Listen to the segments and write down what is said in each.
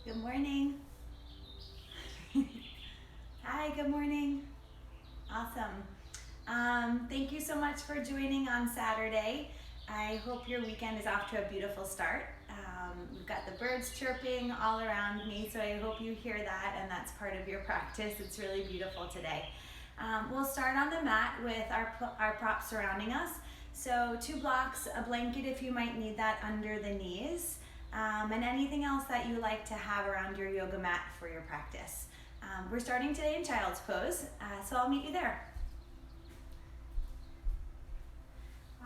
Good morning. Hi, good morning. Awesome. Thank you so much for joining on Saturday. I hope your weekend is off to a beautiful start. We've got the birds chirping all around me, so I hope you hear that and that's part of your practice. It's really beautiful today. We'll start on the mat with our props surrounding us. So 2 blocks, a blanket if you might need that under the knees. And anything else that you like to have around your yoga mat for your practice. We're starting today in child's pose, so I'll meet you there.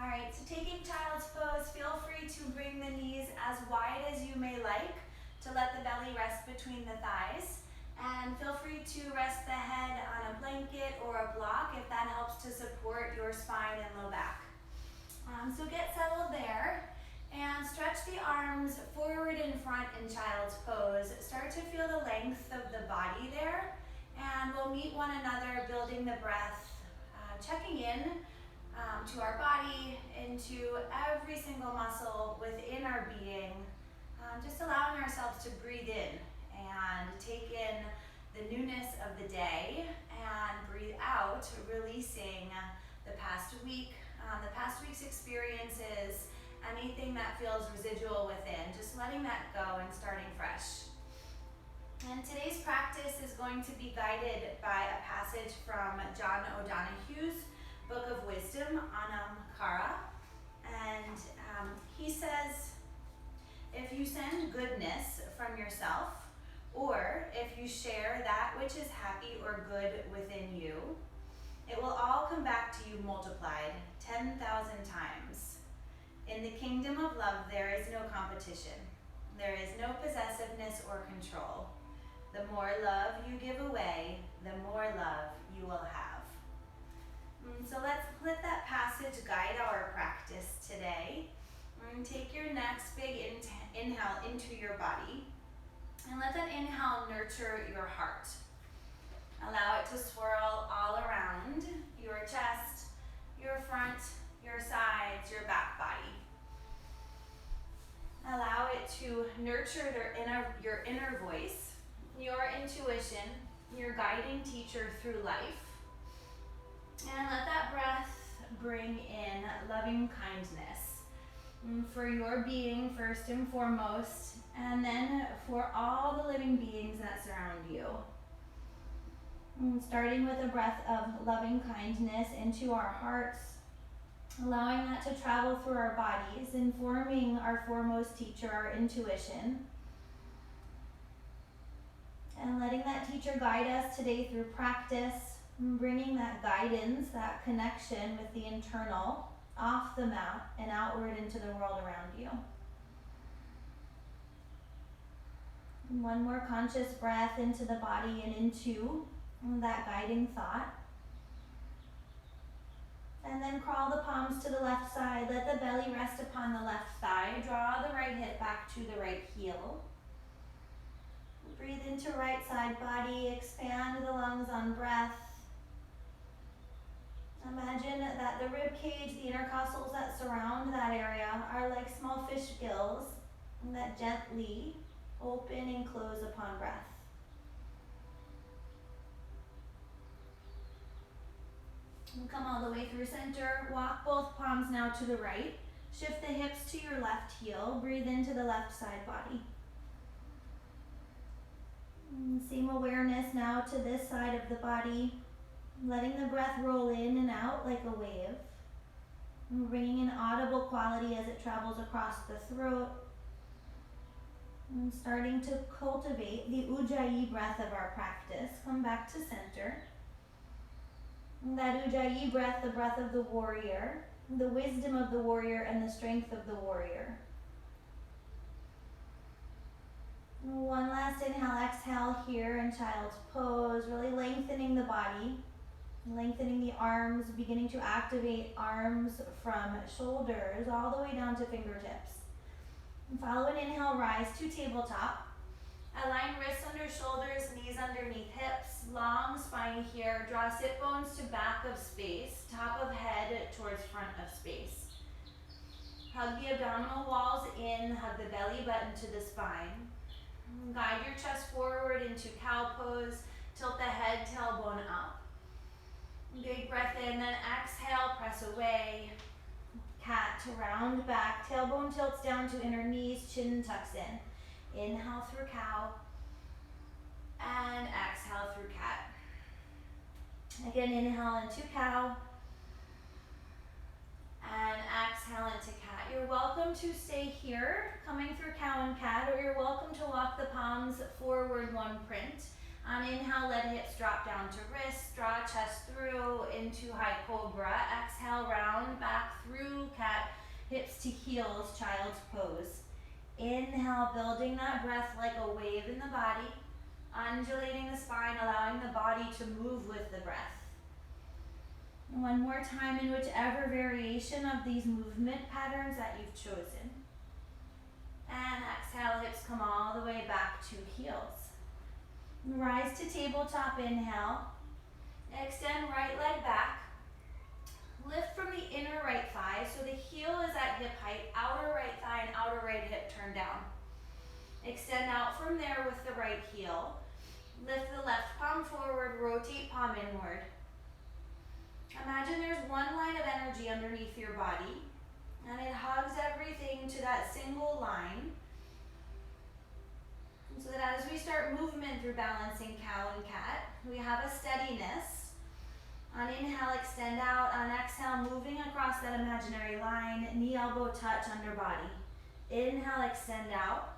All right, so taking child's pose, feel free to bring the knees as wide as you may like to let the belly rest between the thighs. And feel free to rest the head on a blanket or a block if that helps to support your spine and low back. So get settled there. And stretch the arms forward and front in child's pose. Start to feel the length of the body there. And we'll meet one another, building the breath, checking in to our body, into every single muscle within our being. Just allowing ourselves to breathe in and take in the newness of the day and breathe out, releasing the past week, the past week's experiences, anything that feels residual within, just letting that go and starting fresh. And today's practice is going to be guided by a passage from John O'Donohue's Book of Wisdom, Anam Cara. And he says, if you send goodness from yourself, or if you share that which is happy or good within you, it will all come back to you multiplied 10,000 times. In the kingdom of love, there is no competition. There is no possessiveness or control. The more love you give away, the more love you will have. So let's let that passage guide our practice today. Take your next big inhale into your body. And let that inhale nurture your heart. Allow it to swirl all around your chest, your front, your sides, your back body. Allow it to nurture your inner voice, your intuition, your guiding teacher through life. And let that breath bring in loving kindness for your being first and foremost, and then for all the living beings that surround you. Starting with a breath of loving kindness into our hearts, allowing that to travel through our bodies, informing our foremost teacher, our intuition, and letting that teacher guide us today through practice, bringing that guidance, that connection with the internal off the mat and outward into the world around you. One more conscious breath into the body and into that guiding thought. And then crawl the palms to the left side. Let the belly rest upon the left thigh. Draw the right hip back to the right heel. Breathe into right side body. Expand the lungs on breath. Imagine that the rib cage, the intercostals that surround that area are like small fish gills that gently open and close upon breath. And come all the way through center. Walk both palms now to the right. Shift the hips to your left heel. Breathe into the left side body. And same awareness now to this side of the body. Letting the breath roll in and out like a wave. And bringing an audible quality as it travels across the throat. And starting to cultivate the Ujjayi breath of our practice. Come back to center. That Ujjayi breath, the breath of the warrior, the wisdom of the warrior and the strength of the warrior. One last inhale, exhale here in child's pose, really lengthening the body, lengthening the arms, beginning to activate arms from shoulders all the way down to fingertips. And follow an inhale, rise to tabletop. Align wrists under shoulders, knees underneath hips, long spine here. Draw sit bones to back of space, top of head towards front of space. Hug the abdominal walls in, hug the belly button to the spine. Guide your chest forward into cow pose. Tilt the head, tailbone up. Big breath in, then exhale, press away. Cat to round back, tailbone tilts down to inner knees, chin tucks in. Inhale through cow, and exhale through cat. Again, inhale into cow, and exhale into cat. You're welcome to stay here, coming through cow and cat, or you're welcome to walk the palms forward one print. On inhale, let hips drop down to wrists, draw chest through into high cobra. Exhale, round back through cat, hips to heels, child's pose. Inhale, building that breath like a wave in the body, undulating the spine, allowing the body to move with the breath. And one more time in whichever variation of these movement patterns that you've chosen. And exhale, hips come all the way back to heels. Rise to tabletop, inhale. Extend right leg back. Lift from the inner right thigh, so the heel is at hip height, outer right thigh and outer right hip turn down. Extend out from there with the right heel. Lift the left palm forward, rotate palm inward. Imagine there's one line of energy underneath your body, and it hugs everything to that single line. So that as we start movement through balancing cow and cat, we have a steadiness. On inhale, extend out. On exhale, moving across that imaginary line, knee, elbow, touch, under body. Inhale, extend out.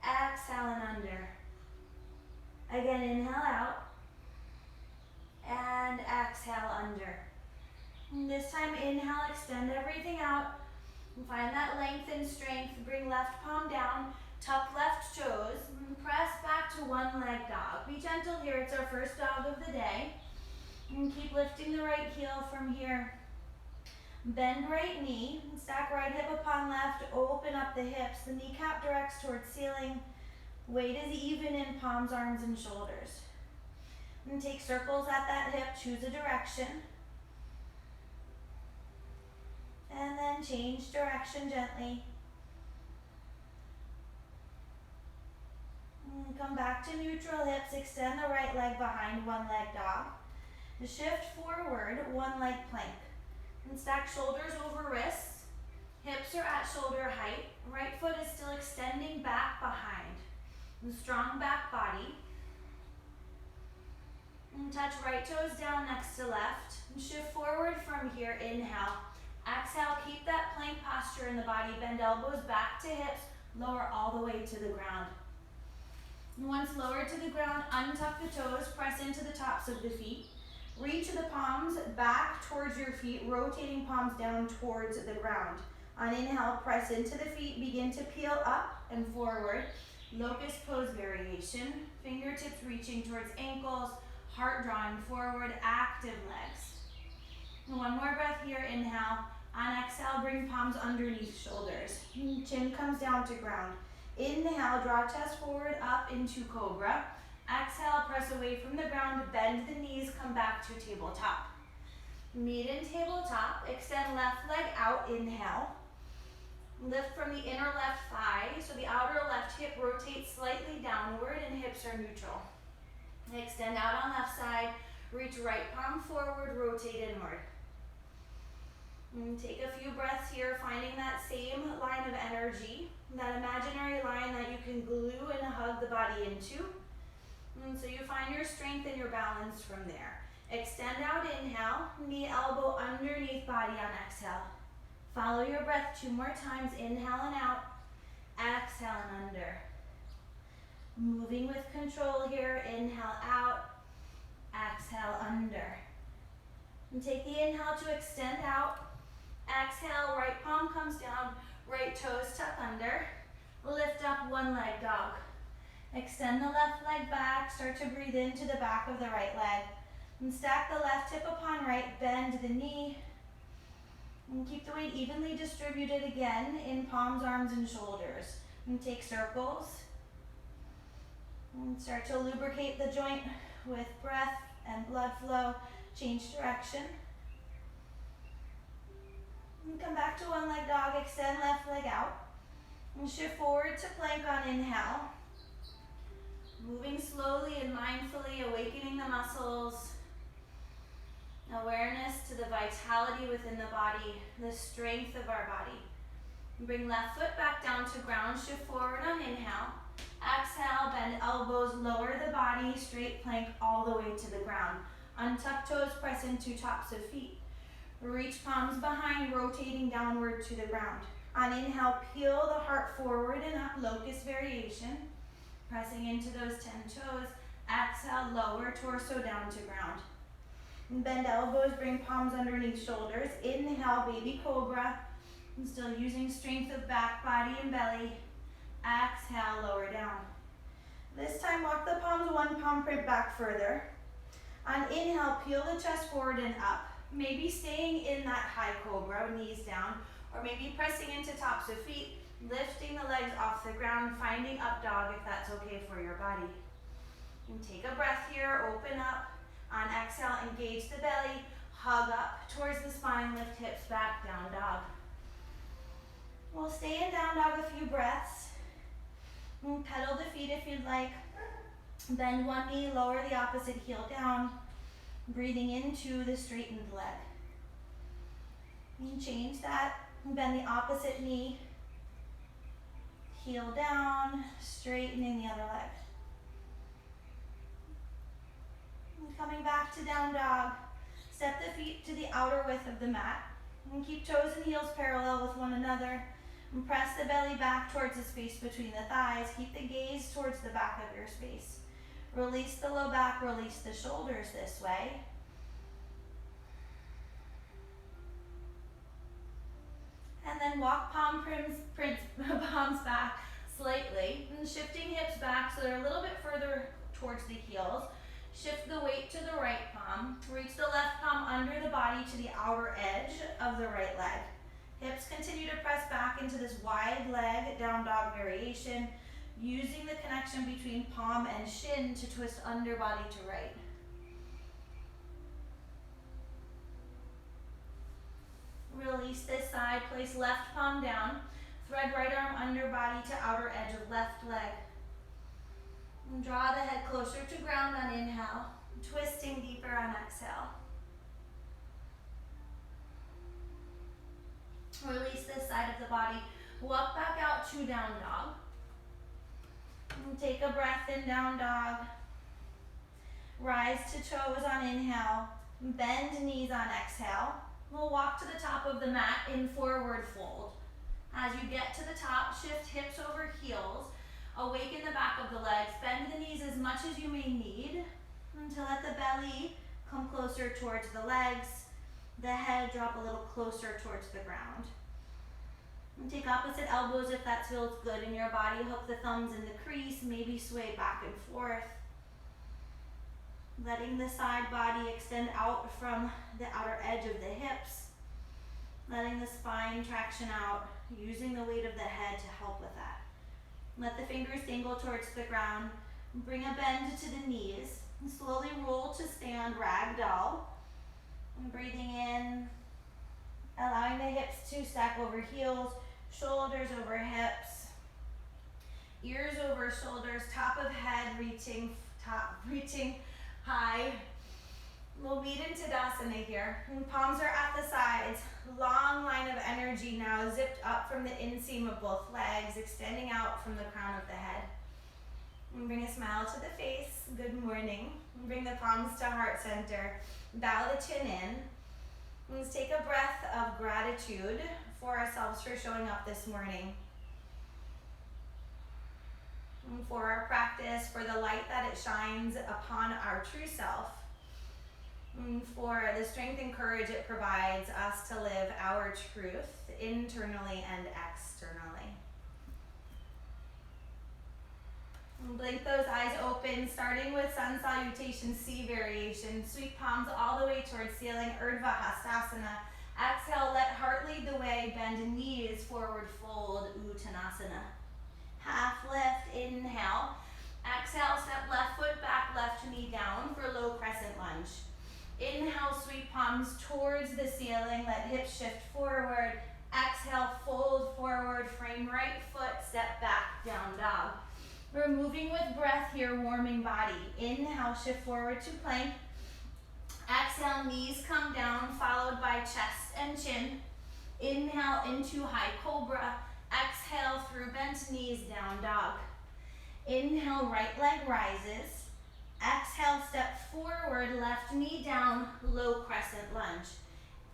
Exhale and under. Again, inhale out. And exhale under. And this time, inhale, extend everything out. And find that length and strength. Bring left palm down. Tuck left toes, and press back to one leg dog. Be gentle here, it's our first dog of the day. And keep lifting the right heel from here. Bend right knee, and stack right hip upon left, open up the hips. The kneecap directs towards ceiling. Weight is even in palms, arms, and shoulders. And take circles at that hip, choose a direction. And then change direction gently. Come back to neutral hips, extend the right leg behind, one leg dog. Shift forward, one leg plank. And stack shoulders over wrists. Hips are at shoulder height. Right foot is still extending back behind. And strong back body. And touch right toes down next to left. And shift forward from here, inhale. Exhale, keep that plank posture in the body. Bend elbows back to hips, lower all the way to the ground. Once lowered to the ground, untuck the toes, press into the tops of the feet. Reach the palms back towards your feet, rotating palms down towards the ground. On inhale, press into the feet, begin to peel up and forward. Locust pose variation, fingertips reaching towards ankles, heart drawing forward, active legs. And one more breath here, inhale. On exhale, bring palms underneath shoulders. Chin comes down to ground. Inhale, draw chest forward up into cobra. Exhale, press away from the ground, bend the knees, come back to tabletop. Meet in tabletop, extend left leg out, inhale. Lift from the inner left thigh, so the outer left hip rotates slightly downward and hips are neutral. Extend out on left side, reach right palm forward, rotate inward. And take a few breaths here, finding that same line of energy, that imaginary line that you can glue and hug the body into. And so you find your strength and your balance from there. Extend out, inhale, knee, elbow underneath body on exhale. Follow your breath 2 more times, inhale and out, exhale and under. Moving with control here, inhale out, exhale under. And take the inhale to extend out. Exhale, right palm comes down, right toes tuck under. Lift up, one leg dog. Extend the left leg back, start to breathe into the back of the right leg. And stack the left hip upon right, bend the knee. And keep the weight evenly distributed again in palms, arms, and shoulders. And take circles. And start to lubricate the joint with breath and blood flow. Change direction. And come back to one leg dog, extend left leg out. And shift forward to plank on inhale. slowly and mindfully awakening the muscles. Awareness to the vitality within the body, the strength of our body. Bring left foot back down to ground, shift forward on inhale. Exhale, bend elbows, lower the body, straight plank all the way to the ground. Untuck toes, press into tops of feet. Reach palms behind, rotating downward to the ground. On inhale, peel the heart forward and up, locust variation. Pressing into those 10 toes. Exhale, lower torso down to ground. Bend elbows, bring palms underneath shoulders. Inhale, baby cobra. I'm still using strength of back, body, and belly. Exhale, lower down. This time, walk the palms one palm print back further. On inhale, peel the chest forward and up. Maybe staying in that high cobra, knees down, or maybe pressing into tops of feet, lifting the legs off the ground, finding up dog if that's okay for your body. And take a breath here, open up. On exhale, engage the belly, hug up towards the spine, lift hips back, down dog. We'll stay in down dog a few breaths. And pedal the feet if you'd like. Bend one knee, lower the opposite heel down. Breathing into the straightened leg. And change that. Bend the opposite knee. Heel down, straightening the other leg. And coming back to down dog. Step the feet to the outer width of the mat. And keep toes and heels parallel with one another. And press the belly back towards the space between the thighs. Keep the gaze towards the back of your space. Release the low back, release the shoulders this way. And then walk palms back slightly. And shifting hips back so they're a little bit further towards the heels. Shift the weight to the right palm. Reach the left palm under the body to the outer edge of the right leg. Hips continue to press back into this wide leg, down dog variation, using the connection between palm and shin to twist under body to right. Release this side, place left palm down, thread right arm under body to outer edge of left leg. And draw the head closer to ground on inhale, twisting deeper on exhale. Release this side of the body, walk back out to down dog. And take a breath in down dog. Rise to toes on inhale, bend knees on exhale. We'll walk to the top of the mat in forward fold. As you get to the top, shift hips over heels. Awaken the back of the legs. Bend the knees as much as you may need to let the belly come closer towards the legs. The head drop a little closer towards the ground. And take opposite elbows if that feels good in your body. Hook the thumbs in the crease. Maybe sway back and forth. Letting the side body extend out from the outer edge of the hips. Letting the spine traction out. Using the weight of the head to help with that. Let the fingers dangle towards the ground. Bring a bend to the knees. And slowly roll to stand, ragdoll. And breathing in. Allowing the hips to stack over heels. Shoulders over hips. Ears over shoulders. Top of head reaching high. We'll meet in Tadasana here. And palms are at the sides. Long line of energy now, zipped up from the inseam of both legs, extending out from the crown of the head. And bring a smile to the face. Good morning. And bring the palms to heart center. Bow the chin in. Let's take a breath of gratitude for ourselves for showing up this morning. And for our practice, for the light that it shines upon our true self. And for the strength and courage it provides us to live our truth internally and externally. And blink those eyes open, starting with sun salutation, C variation. Sweep palms all the way towards ceiling, Urdhva Hastasana. Exhale, let heart lead the way, bend knees, forward fold, Uttanasana. Half lift, inhale. Exhale, step left foot back, left knee down for low crescent lunge. Inhale, sweep palms towards the ceiling, let hips shift forward. Exhale, fold forward, frame right foot, step back, down dog. We're moving with breath here, warming body. Inhale, shift forward to plank. Exhale, knees come down, followed by chest and chin. Inhale into high cobra. Exhale through bent knees, down dog. Inhale, right leg rises. Exhale, step forward, left knee down, low crescent lunge.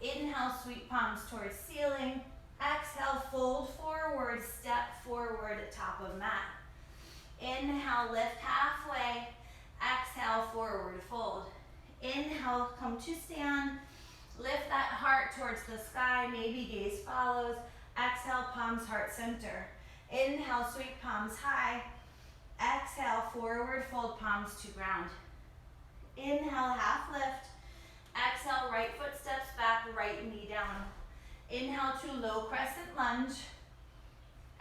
Inhale, sweet palms towards ceiling. Exhale, fold forward, step forward, top of mat. Inhale, lift halfway. Exhale, forward fold. Inhale, come to stand. Lift that heart towards the sky, maybe gaze follows. Exhale, palms heart center. Inhale, sweet palms high. Exhale, forward fold, palms to ground. Inhale, half lift. Exhale, right foot steps back, right knee down. Inhale to low crescent lunge.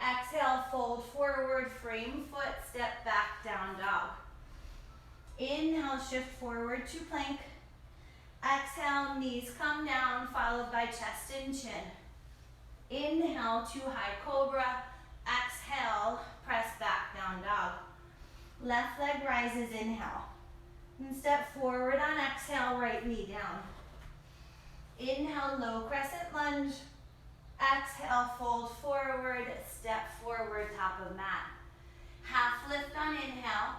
Exhale, fold forward, frame foot, step back, down dog. Inhale, shift forward to plank. Exhale, knees come down, followed by chest and chin. Inhale to high cobra. Exhale, press back, down dog. Left leg rises, inhale. And step forward on exhale, right knee down. Inhale, low crescent lunge. Exhale, fold forward, step forward, top of mat. Half lift on inhale,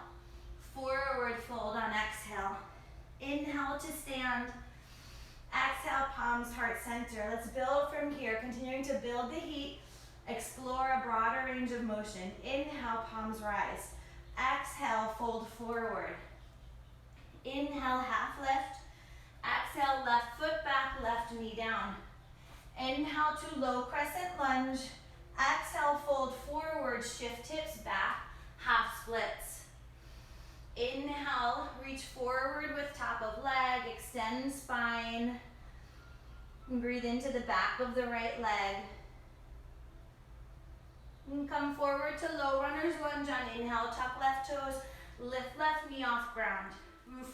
forward fold on exhale. Inhale to stand. Exhale, palms heart center. Let's build from here, continuing to build the heat. Explore a broader range of motion. Inhale, palms rise. Exhale, fold forward. Inhale, half lift. Exhale, left foot back, left knee down. Inhale to low crescent lunge. Exhale, fold forward, shift hips back, half splits. Inhale, reach forward with top of leg, extend spine. And breathe into the back of the right leg. And come forward to low runner's lunge on inhale, tuck left toes, lift left knee off ground.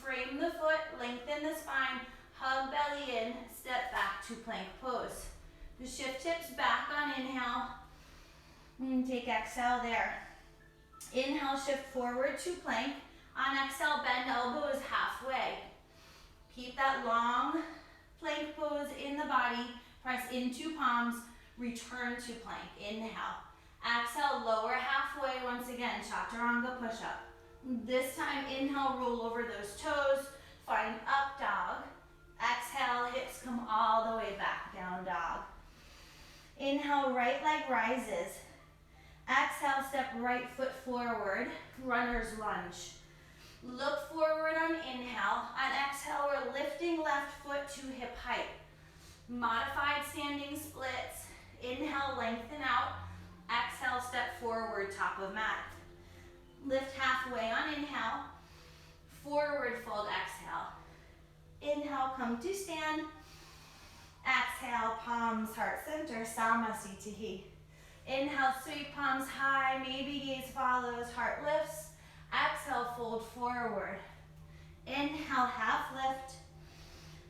Frame the foot, lengthen the spine, hug belly in, step back to plank pose. Shift hips back on inhale. And take exhale there. Inhale, shift forward to plank. On exhale, bend elbows halfway. Keep that long plank pose in the body. Press into palms. Return to plank. Inhale. Exhale, lower halfway once again. Chaturanga push-up. This time, inhale, roll over those toes. Find up dog. Exhale, hips come all the way back. Down dog. Inhale, right leg rises. Exhale, step right foot forward. Runner's lunge. Look forward on inhale. On exhale, we're lifting left foot to hip height. Modified standing splits. Inhale, lengthen out. Exhale, step forward, top of mat. Lift halfway on inhale. Forward fold, exhale. Inhale, come to stand. Exhale, palms heart center, Samasthiti. Inhale, sweep palms high, maybe gaze follows, heart lifts. Exhale, fold forward. Inhale, half lift.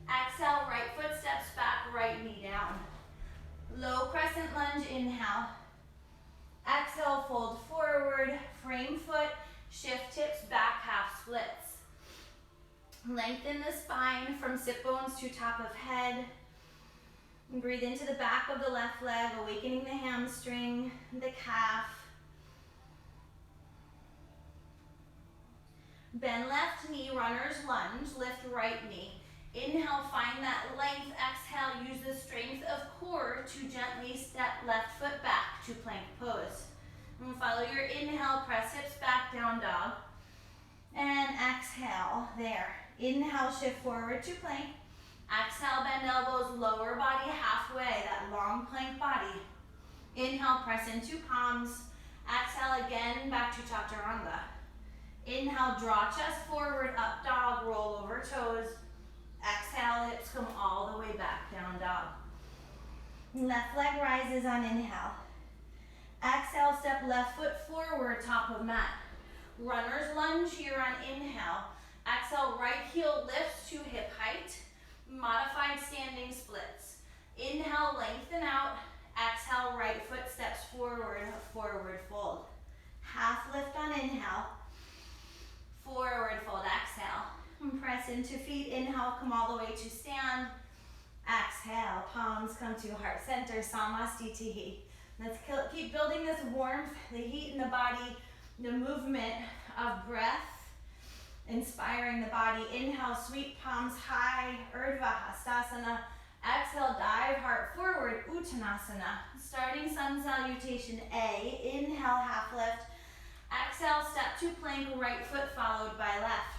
Exhale, right foot steps back, right knee down. Low crescent lunge, inhale. Exhale, fold forward, frame foot, shift hips back, half splits. Lengthen the spine from sit bones to top of head. And breathe into the back of the left leg, awakening the hamstring, the calf. Bend left knee, runner's lunge, lift right knee. Inhale, find that length. Exhale, use the strength of core to gently step left foot back to plank pose. And follow your inhale, press hips back, down dog. And exhale, there. Inhale, shift forward to plank. Exhale, bend elbows, lower body halfway, that long plank body. Inhale, press into palms. Exhale again, back to chaturanga. Inhale, draw chest forward, up dog, roll over toes. Exhale, hips come all the way back, down dog. Left leg rises on inhale. Exhale, step left foot forward, top of mat. Runner's lunge here on inhale. Exhale, right heel lifts to hip height. Modified standing splits. Inhale, lengthen out. Exhale, right foot steps forward, forward fold. Half lift on inhale. Forward fold, exhale. And press into feet, inhale, come all the way to stand. Exhale, palms come to heart center, Samastitihi. Let's keep building this warmth, the heat in the body, the movement of breath, inspiring the body. Inhale, sweep palms high, Urdhva Hastasana. Exhale, dive heart forward, Uttanasana. Starting sun salutation A, inhale, half lift. Exhale, step to plank, right foot followed by left.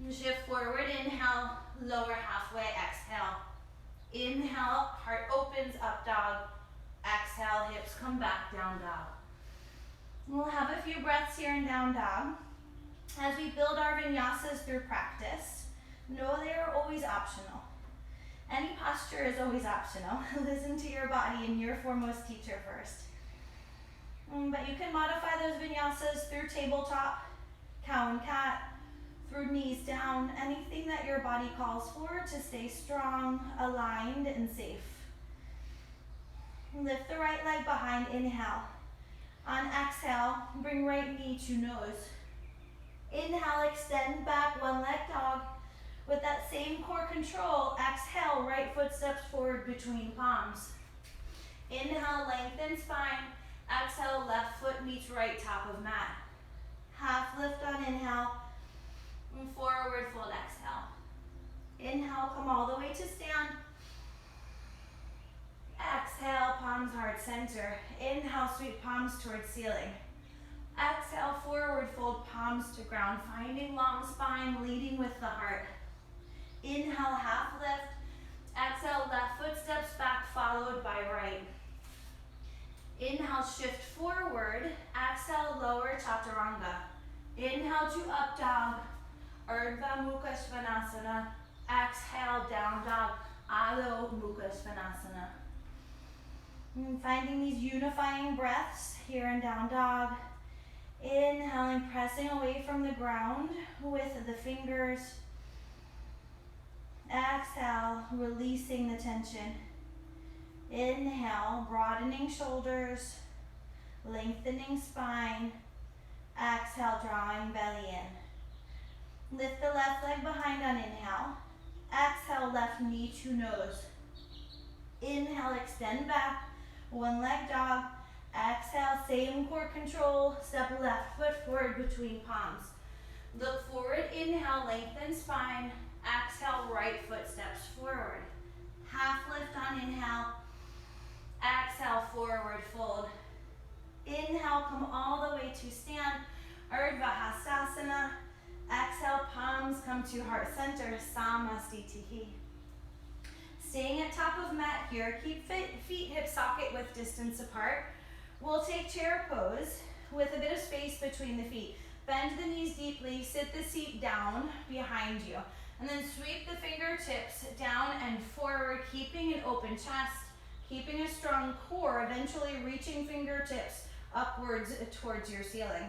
Shift forward, inhale, lower halfway, exhale. Inhale, heart opens, up dog. Exhale, hips come back, down dog. We'll have a few breaths here in down dog. As we build our vinyasas through practice, know they are always optional. Any posture is always optional. Listen to your body and your foremost teacher first. But you can modify those vinyasas through tabletop, cow and cat, through knees down, anything that your body calls for to stay strong, aligned, and safe. Lift the right leg behind, inhale. On exhale, bring right knee to nose. Inhale, extend back, one leg dog. With that same core control, exhale, right foot steps forward between palms. Inhale, lengthen spine. Exhale, left foot meets right top of mat. Half lift on inhale. And forward fold, exhale. Inhale, come all the way to stand. Exhale, palms heart center. Inhale, sweep palms towards ceiling. Exhale, forward fold, palms to ground, finding long spine, leading with the heart. Inhale, half lift. Exhale, left foot steps back, followed by right. Inhale, shift forward. Exhale, lower chaturanga. Inhale to up dog. Urdhva Mukha Svanasana. Exhale, down dog. Adho Mukha Svanasana. And finding these unifying breaths here in down dog. Inhaling, pressing away from the ground with the fingers. Exhale, releasing the tension. Inhale, broadening shoulders, lengthening spine. Exhale, drawing belly in. Lift the left leg behind on inhale. Exhale, left knee to nose. Inhale, extend back, one leg dog. Exhale, same core control, step left foot forward between palms. Look forward, inhale, lengthen spine. Exhale, right foot steps forward. Half lift on inhale. Exhale, forward fold. Inhale, come all the way to stand. Urdhva Hastasana. Exhale, palms come to heart center, Samastitihi. Staying at top of mat here, keep feet hip socket width distance apart. We'll take chair pose with a bit of space between the feet. Bend the knees deeply, sit the seat down behind you. And then sweep the fingertips down and forward, keeping an open chest, keeping a strong core, eventually reaching fingertips upwards towards your ceiling.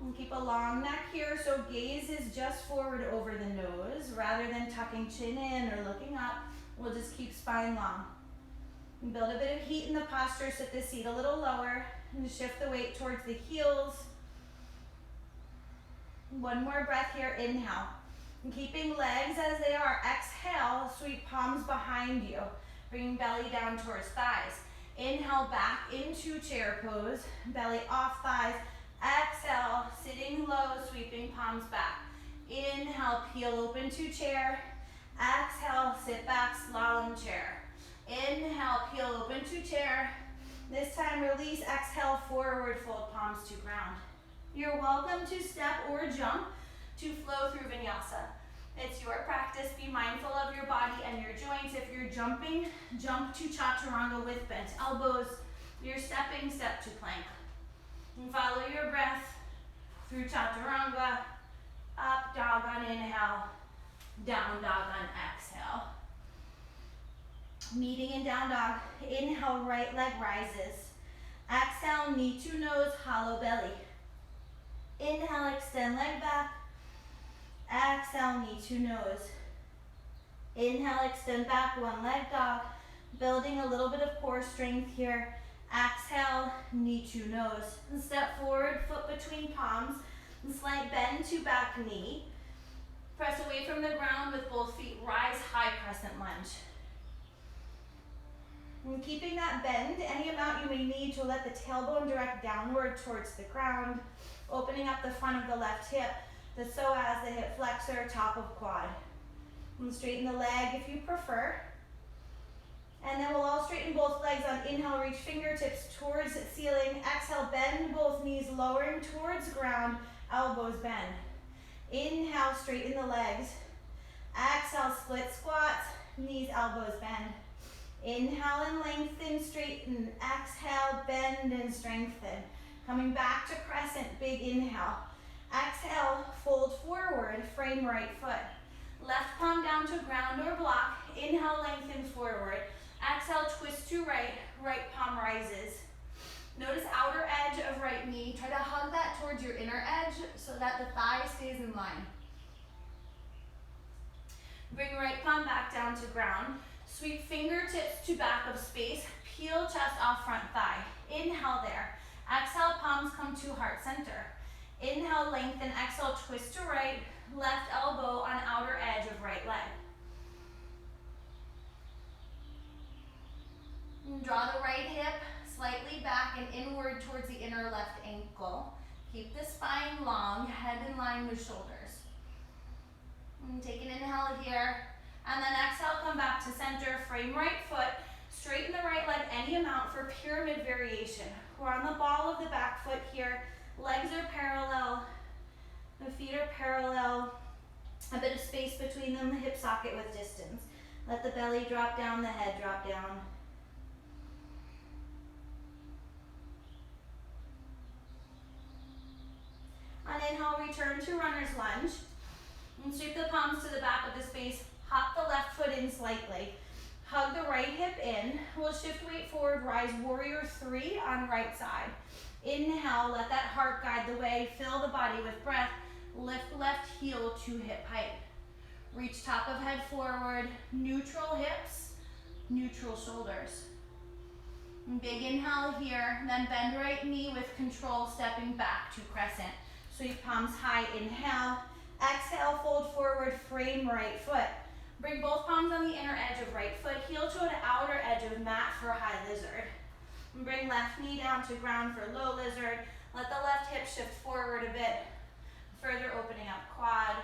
And keep a long neck here, so gaze is just forward over the nose rather than tucking chin in or looking up. We'll just keep spine long. And build a bit of heat in the posture, sit the seat a little lower, and shift the weight towards the heels. One more breath here, inhale. And keeping legs as they are, exhale, sweep palms behind you. Bringing belly down towards thighs. Inhale, back into chair pose, belly off thighs. Exhale, sitting low, sweeping palms back. Inhale, peel open to chair. Exhale, sit back, slalom chair. Inhale, peel open to chair. This time release, exhale, forward fold palms to ground. You're welcome to step or jump to flow through vinyasa. It's your practice. Be mindful of your body and your joints. If you're jumping, jump to chaturanga with bent elbows. You're stepping, step to plank. And follow your breath through chaturanga, up dog on inhale, down dog on exhale. Meeting in down dog, inhale, right leg rises. Exhale, knee to nose, hollow belly. Inhale, extend leg back. Exhale, knee to nose. Inhale, extend back, one leg dog. Building a little bit of core strength here. Exhale, knee to nose. And step forward, foot between palms. And slight bend to back knee. Press away from the ground with both feet. Rise high crescent lunge. And keeping that bend, any amount you may need to let the tailbone direct downward towards the ground, opening up the front of the left hip, the psoas, the hip flexor, top of quad. And straighten the leg if you prefer. And then we'll all straighten both legs on inhale, reach fingertips towards ceiling. Exhale, bend both knees, lowering towards ground, elbows bend. Inhale, straighten the legs. Exhale, split squats, knees, elbows bend. Inhale and lengthen, straighten. Exhale, bend and strengthen. Coming back to crescent, big inhale. Exhale, fold forward, frame right foot. Left palm down to ground or block. Inhale, lengthen forward. Exhale, twist to right, right palm rises. Notice outer edge of right knee. Try to hug that towards your inner edge so that the thigh stays in line. Bring right palm back down to ground. Sweep fingertips to back of space. Peel chest off front thigh. Inhale there. Exhale, palms come to heart center. Inhale, lengthen. Exhale, twist to right. Left elbow on outer edge of right leg. And draw the right hip slightly back and inward towards the inner left ankle. Keep the spine long, head in line with shoulders. And take an inhale here. And then exhale, come back to center, frame right foot, straighten the right leg any amount for pyramid variation. We're on the ball of the back foot here. Legs are parallel, the feet are parallel. A bit of space between them, the hip socket with distance. Let the belly drop down, the head drop down. On inhale, return to runner's lunge. And sweep the palms to the back of the space. Hop the left foot in slightly. Hug the right hip in. We'll shift weight forward, rise warrior 3 on right side. Inhale, let that heart guide the way. Fill the body with breath. Lift left heel to hip height. Reach top of head forward. Neutral hips, neutral shoulders. Big inhale here, then bend right knee with control, stepping back to crescent. Sweep palms high, inhale. Exhale, fold forward, frame right foot. Bring both palms on the inner edge of right foot, heel toe to outer edge of mat for high lizard. And bring left knee down to ground for low lizard. Let the left hip shift forward a bit, further opening up quad.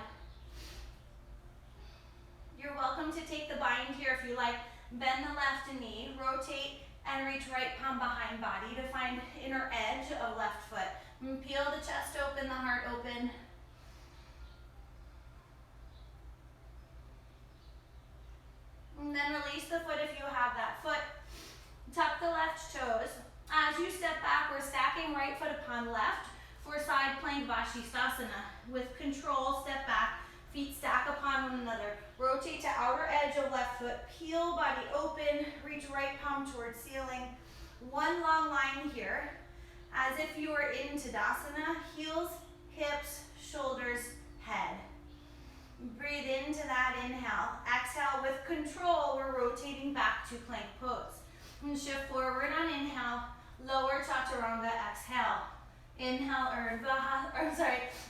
You're welcome to take the bind here if you like. Bend the left knee, rotate, and reach right palm behind body to find inner edge of left foot. And peel the chest open, the heart open. And then release the foot if you have that foot. Tuck the left toes. As you step back, we're stacking right foot upon left for side plank Vashisthasana. With control, step back, feet stack upon one another. Rotate to outer edge of left foot, peel body open, reach right palm towards ceiling. One long line here, as if you are in Tadasana, heels, hips, shoulders, head. Breathe into that inhale. Exhale with control, we're rotating back to plank pose. And shift forward on inhale, lower chaturanga, exhale. Inhale,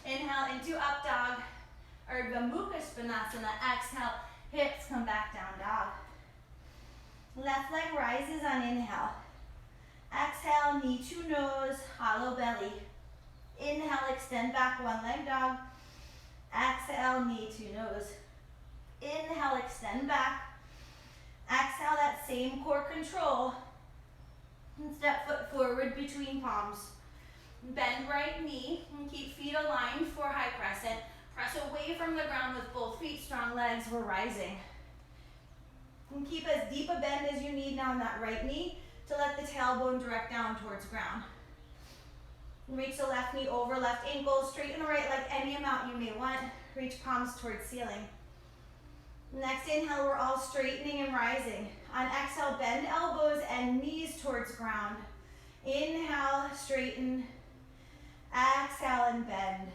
inhale into up dog, Urdhva Mukha Svanasana. Exhale, hips come back down dog. Left leg rises on inhale. Exhale, knee to nose, hollow belly. Inhale, extend back, one leg dog. Exhale, knee to nose. Inhale, extend back. Exhale, that same core control. And step foot forward between palms. Bend right knee and keep feet aligned for high crescent. Press away from the ground with both feet, strong legs, we're rising. And keep as deep a bend as you need now in that right knee to let the tailbone direct down towards ground. Reach the left knee over left ankle, straighten the right leg any amount you may want. Reach palms towards ceiling. Next inhale, we're all straightening and rising. On exhale, bend elbows and knees towards ground. Inhale, straighten. Exhale and bend.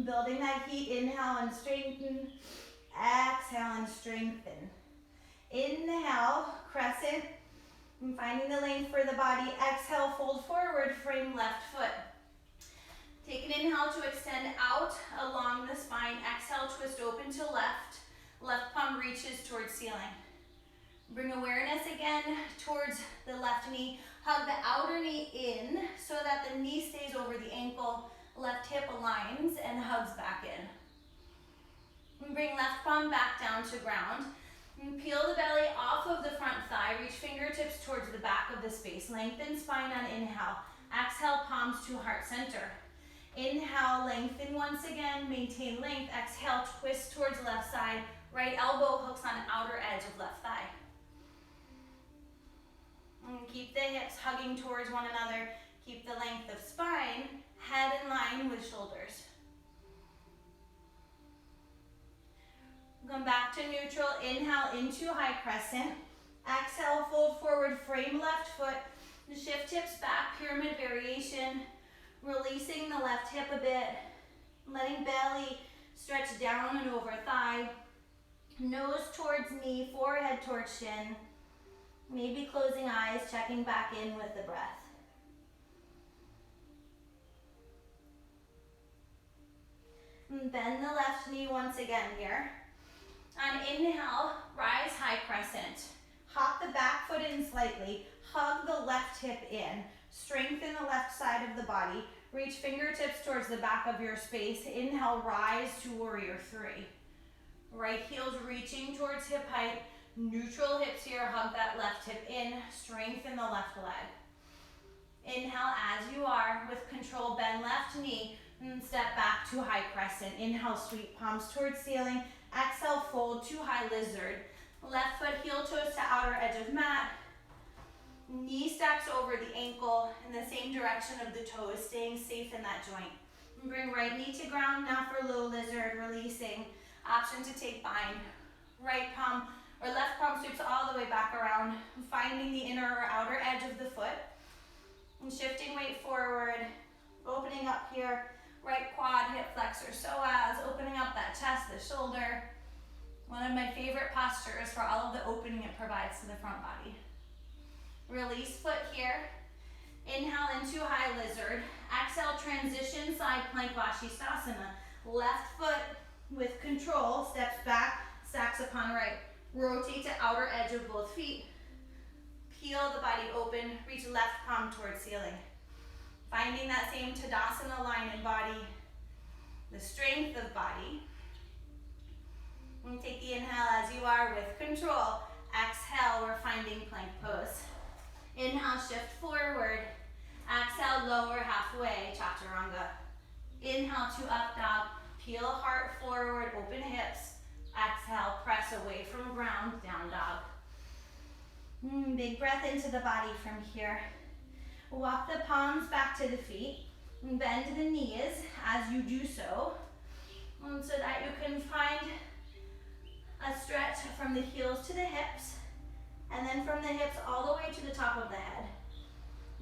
Building that heat, inhale and straighten. Exhale and strengthen. Inhale, crescent. And finding the length for the body. Exhale, fold forward, frame left foot. Take an inhale to extend out along the spine. Exhale, twist open to left. Left palm reaches towards ceiling. Bring awareness again towards the left knee. Hug the outer knee in so that the knee stays over the ankle. Left hip aligns and hugs back in. And bring left palm back down to ground. And peel the belly off of the front thigh. Reach fingertips towards the back of the space. Lengthen spine on inhale. Exhale, palms to heart center. Inhale, lengthen once again. Maintain length. Exhale, twist towards left side. Right elbow hooks on outer edge of left thigh. And keep the hips hugging towards one another. Keep the length of spine. Head in line with shoulders. Come back to neutral. Inhale into high crescent. Exhale, fold forward, frame left foot. Shift hips back, pyramid variation. Releasing the left hip a bit. Letting belly stretch down and over thigh. Nose towards knee, forehead towards shin. Maybe closing eyes, checking back in with the breath. And bend the left knee once again here. On inhale, rise high crescent. Hop the back foot in slightly. Hug the left hip in. Strengthen the left side of the body. Reach fingertips towards the back of your space. Inhale, rise to warrior three. Right heel's reaching towards hip height. Neutral hips here, hug that left hip in. Strengthen the left leg. Inhale as you are. With control, bend left knee and step back to high crescent. Inhale, sweep palms towards ceiling. Exhale, fold to high lizard. Left foot, heel toes to outer edge of mat. Knee stacks over the ankle in the same direction of the toes, staying safe in that joint. And bring right knee to ground now for low lizard, releasing. Option to take bind. Right palm or left palm sweeps all the way back around, finding the inner or outer edge of the foot. And shifting weight forward, opening up here. Right quad, hip flexor, psoas, opening up that chest, the shoulder. One of my favorite postures for all of the opening it provides to the front body. Release foot here. Inhale into high lizard. Exhale, transition side plank Vashisthasana. Left foot with control steps back, stacks upon right. Rotate to outer edge of both feet. Peel the body open, reach left palm towards ceiling. Finding that same Tadasana line in body, the strength of body. And take the inhale as you are with control. Exhale, we're finding plank pose. Inhale, shift forward. Exhale, lower halfway, Chaturanga. Inhale to up dog. Peel heart forward, open hips. Exhale, press away from ground, down dog. Big breath into the body from here. Walk the palms back to the feet. And bend the knees as you do so. So that you can find a stretch from the heels to the hips. And then from the hips all the way to the top of the head.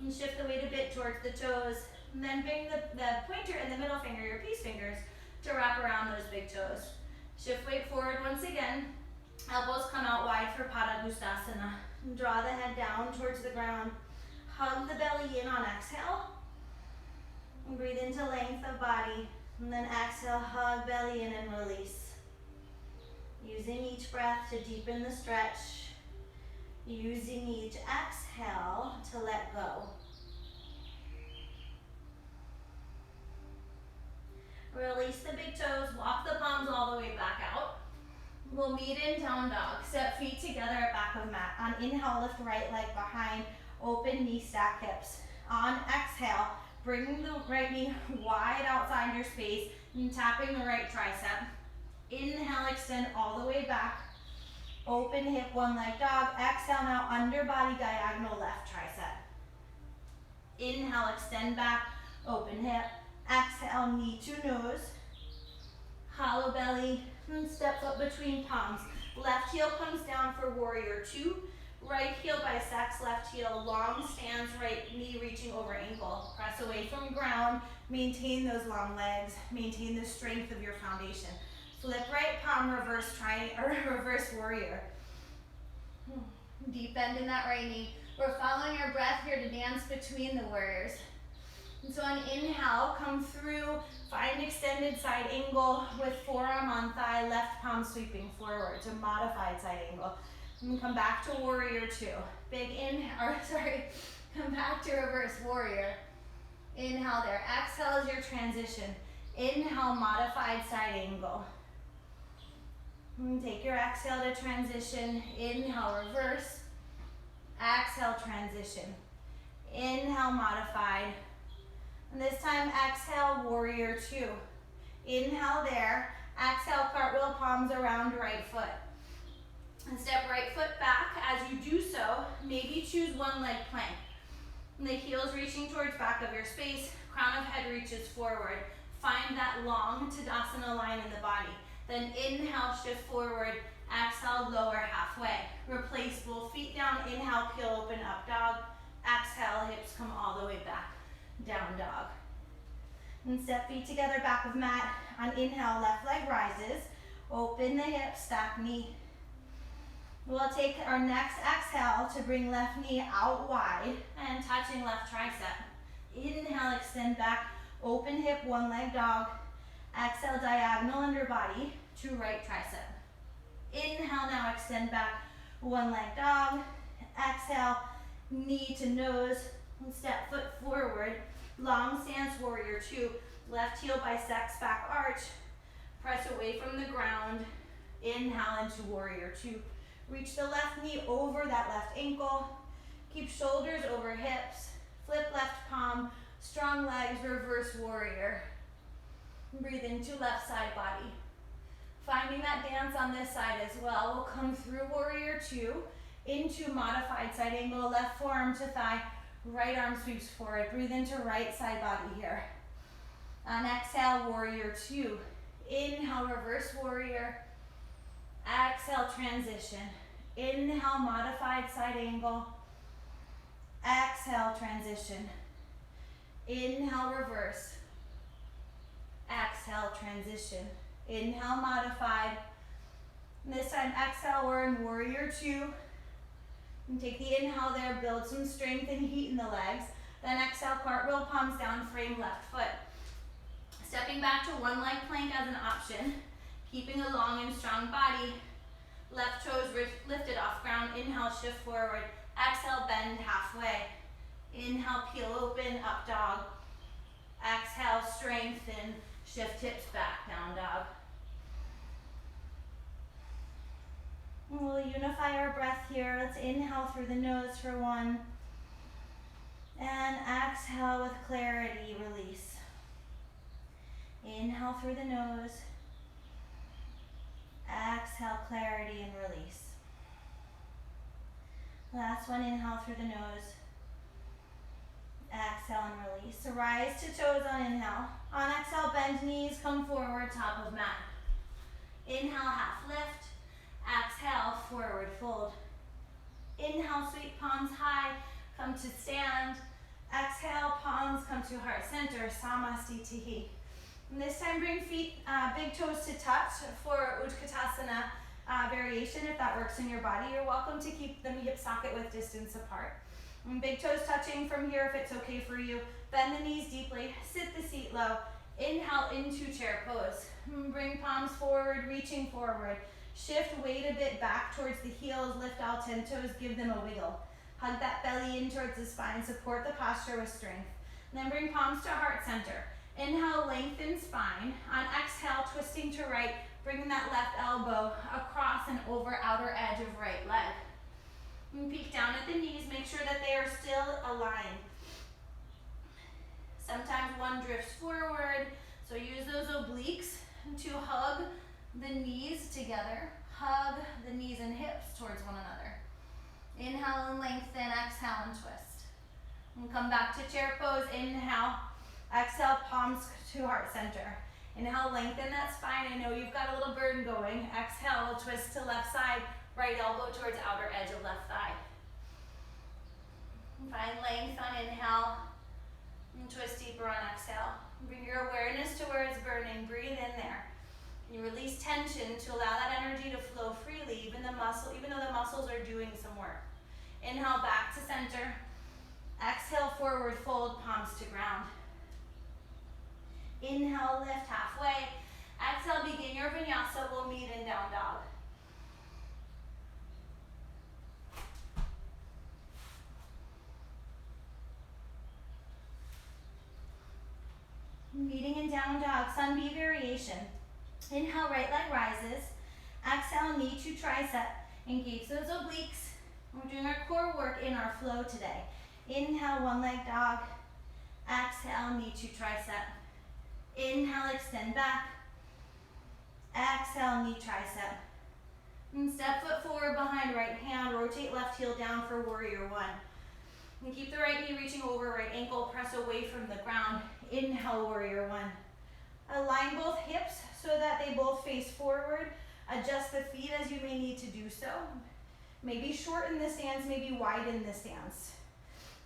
And shift the weight a bit towards the toes. And then bring the pointer and the middle finger, your peace fingers, to wrap around those big toes. Shift weight forward once again. Elbows come out wide for Padangusthasana. Draw the head down towards the ground. Hug the belly in on exhale. And breathe into length of body. And then exhale, hug belly in and release. Using each breath to deepen the stretch. Using each exhale to let go. Release the big toes, walk the palms all the way back out. We'll meet in down dog. Step feet together at back of mat. On inhale, lift right leg behind, open knee, stack hips. On exhale, bring the right knee wide outside your space and tapping the right tricep. Inhale, extend all the way back. Open hip, one leg dog. Exhale now, under body diagonal left tricep. Inhale, extend back, open hip. Exhale, knee to nose. Hollow belly, and steps up between palms. Left heel comes down for warrior two. Right heel bisects left heel, long stance, right knee reaching over ankle. Press away from ground, maintain those long legs, maintain the strength of your foundation. Flip right palm, reverse warrior. Deep bend in that right knee. We're following our breath here to dance between the warriors. And so on inhale, come through, find extended side angle with forearm on thigh, left palm sweeping forward to modified side angle. And come back to warrior two. Big inhale, come back to reverse warrior. Inhale there, exhale is your transition. Inhale, modified side angle. And take your exhale to transition. Inhale, reverse. Exhale, transition. Inhale, modified. And this time, exhale, warrior two. Inhale there. Exhale, cartwheel, palms around right foot. And step right foot back. As you do so, maybe choose one leg plank. And the heels reaching towards back of your space. Crown of head reaches forward. Find that long Tadasana line in the body. Then inhale, shift forward. Exhale, lower halfway. Replace both feet down. Inhale, peel open, up dog. Exhale, hips come all the way back. Down dog. And step feet together, back of mat. On inhale, left leg rises. Open the hips, stack knee. We'll take our next exhale to bring left knee out wide and touching left tricep. Inhale, extend back, open hip, one leg dog. Exhale, diagonal under body to right tricep. Inhale, now extend back, one leg dog. Exhale, knee to nose, and step foot forward. Long stance, warrior two. Left heel bisects back arch. Press away from the ground. Inhale into warrior two. Reach the left knee over that left ankle. Keep shoulders over hips. Flip left palm. Strong legs, reverse warrior. Breathe into left side body. Finding that dance on this side as well. We'll come through warrior two into modified side angle. Left forearm to thigh. Right arm sweeps forward. Breathe into right side body here. On exhale, warrior two. Inhale, reverse warrior. Exhale, transition. Inhale, modified side angle. Exhale, transition. Inhale, reverse. Exhale, transition. Inhale, modified. And this time, exhale, we're in warrior two. And take the inhale there, build some strength and heat in the legs. Then exhale, cartwheel, palms down, frame left foot. Stepping back to one leg plank as an option. Keeping a long and strong body. Left toes lifted off ground. Inhale, shift forward. Exhale, bend halfway. Inhale, peel open, up dog. Exhale, strengthen, shift hips back, down dog. We'll unify our breath here. Let's inhale through the nose for one. And exhale with clarity, release. Inhale through the nose. Exhale, clarity and release. Last one, inhale through the nose. Exhale and release. So rise to toes on inhale. On exhale, bend knees, come forward, top of mat. Inhale, half lift. Exhale, forward fold. Inhale, sweep palms high, come to stand. Exhale, palms come to heart center, Samastitihi. And this time bring feet, big toes to touch for Utkatasana variation. If that works in your body, you're welcome to keep them hip socket width distance apart. And big toes touching from here if it's okay for you. Bend the knees deeply, sit the seat low. Inhale into chair pose. Bring palms forward, reaching forward. Shift weight a bit back towards the heels, lift all 10 toes, give them a wiggle. Hug that belly in towards the spine, support the posture with strength. And then bring palms to heart center. Inhale, lengthen spine. On exhale, twisting to right, bringing that left elbow across and over outer edge of right leg. And peek down at the knees, make sure that they are still aligned. Sometimes one drifts forward, so use those obliques to hug the knees together. Hug the knees and hips towards one another. Inhale and lengthen, exhale and twist. And come back to chair pose. Inhale, exhale, palms to heart center. Inhale, lengthen that spine. I know you've got a little burden going. Exhale, we'll twist to left side, right elbow towards outer edge of left thigh. And find length on inhale, and twist deeper on exhale. Bring your awareness to where it's burning. Breathe in there. You release tension to allow that energy to flow freely, even though the muscles are doing some work. Inhale, back to center. Exhale, forward fold, palms to ground. Inhale, lift halfway. Exhale, begin your vinyasa. We'll meet in down dog. Meeting in down dog, sun B variation. Inhale, right leg rises. Exhale, knee to tricep. Engage those obliques. We're doing our core work in our flow today. Inhale, one leg dog. Exhale, knee to tricep. Inhale, extend back. Exhale, knee tricep. And step foot forward behind right hand. Rotate left heel down for warrior one. And keep the right knee reaching over right ankle. Press away from the ground. Inhale, warrior one. Align both hips so that they both face forward. Adjust the feet as you may need to do so. Maybe shorten the stance, maybe widen the stance.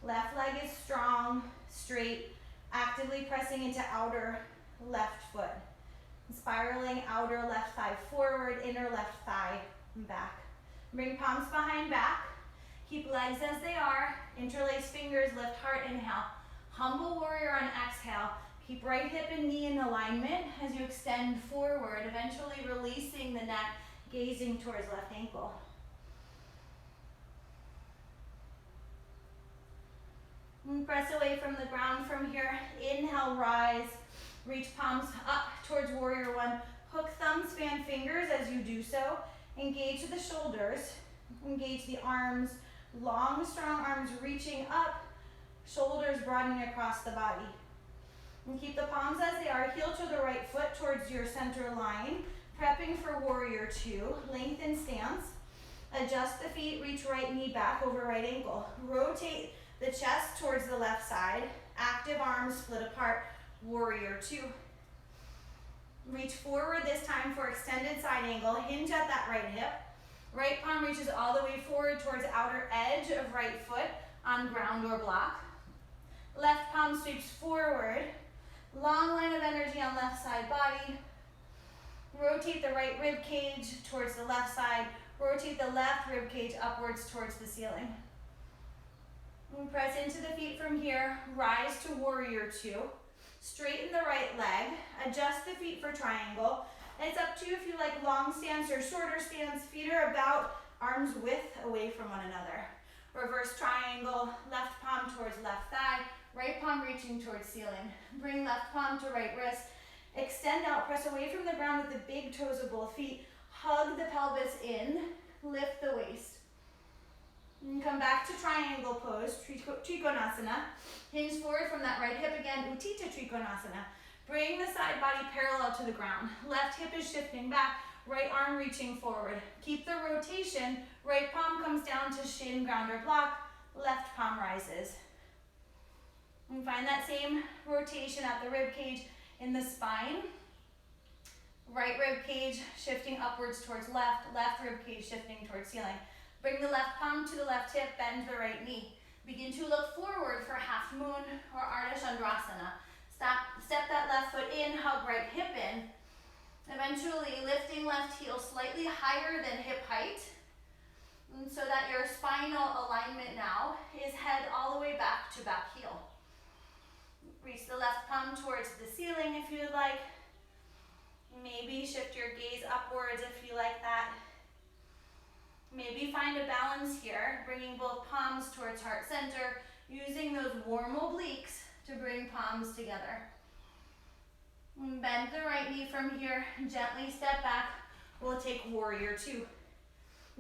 Left leg is strong, straight, actively pressing into outer left foot. Spiraling outer left thigh forward, inner left thigh back. Bring palms behind back. Keep legs as they are. Interlace fingers, lift heart, inhale. Humble warrior on exhale. Keep right hip and knee in alignment as you extend forward, eventually releasing the neck, gazing towards left ankle. And press away from the ground from here. Inhale, rise. Reach palms up towards warrior one. Hook thumbs, fan fingers as you do so. Engage the shoulders. Engage the arms. Long, strong arms reaching up. Shoulders broadening across the body. And keep the palms as they are. Heel to the right foot towards your center line. Prepping for warrior two. Lengthen stance. Adjust the feet. Reach right knee back over right ankle. Rotate the chest towards the left side. Active arms split apart. Warrior two. Reach forward this time for extended side angle. Hinge at that right hip. Right palm reaches all the way forward towards outer edge of right foot on ground or block. Left palm sweeps forward. Long line of energy on left side body. Rotate the right rib cage towards the left side. Rotate the left rib cage upwards towards the ceiling. And press into the feet from here. Rise to warrior two. Straighten the right leg. Adjust the feet for triangle. And it's up to you if you like long stance or shorter stance. Feet are about arms width away from one another. Reverse triangle. Left palm towards left thigh. Right palm reaching towards ceiling. Bring left palm to right wrist. Extend out, press away from the ground with the big toes of both feet. Hug the pelvis in, lift the waist. And come back to triangle pose, Trikonasana. Hinge forward from that right hip again, Utthita Trikonasana. Bring the side body parallel to the ground. Left hip is shifting back, right arm reaching forward. Keep the rotation, right palm comes down to shin, ground or block, left palm rises. And find that same rotation at the rib cage in the spine. Right rib cage shifting upwards towards left, left rib cage shifting towards ceiling. Bring the left palm to the left hip, bend the right knee. Begin to look forward for half moon or Ardha Chandrasana. Step that left foot in, hug right hip in. Eventually lifting left heel slightly higher than hip height, and so that your spinal alignment now is head all the way back to back heel. Reach the left palm towards the ceiling if you'd like. Maybe shift your gaze upwards if you like that. Maybe find a balance here, bringing both palms towards heart center, using those warm obliques to bring palms together. Bend the right knee from here, gently step back. We'll take warrior two.